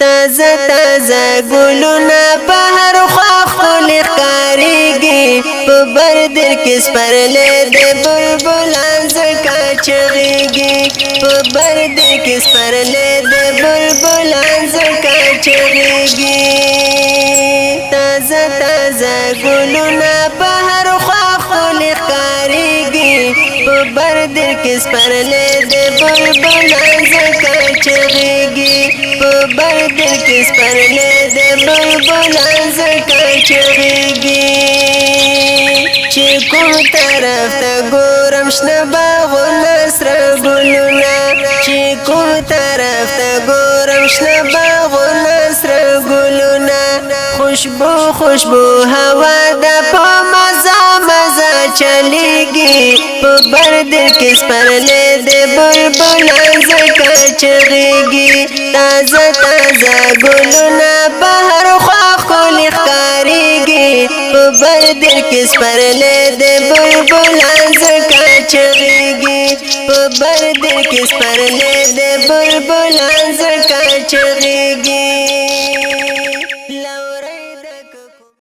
تازه تازه ګلونه په هر خوا ښکلي ښکارېږي په بردر کې سپرلی د بلبلان ځکه چغېږي په بردر کې سپرلی د بلبلان ځکه چغېږي تازه تازه ګلونه په هر خوا ښکلي ښکارېږي په بردر کې سپرلی د بلبلان ځکه چغېږي په بردر کې سپرلی د بلبلان ځکه چغېږي چې کوم طرف ته ګورم شنه باغونه سره ګلونه چې کوم طرف ته ګورم شنه باغونه سره ګلونه خوشبو خوشبو هوا ده په مزه مزه چلیږي په بردر کې سپرلی د بلبلان ځکه چغېږي تازه تازه ګلونه په هر خوا ښکلي ښکارېږي په بردر کې سپرلی د بلبلان ځکه چغېږي په بردر کې سپرلی د بلبلان ځکه چغېږي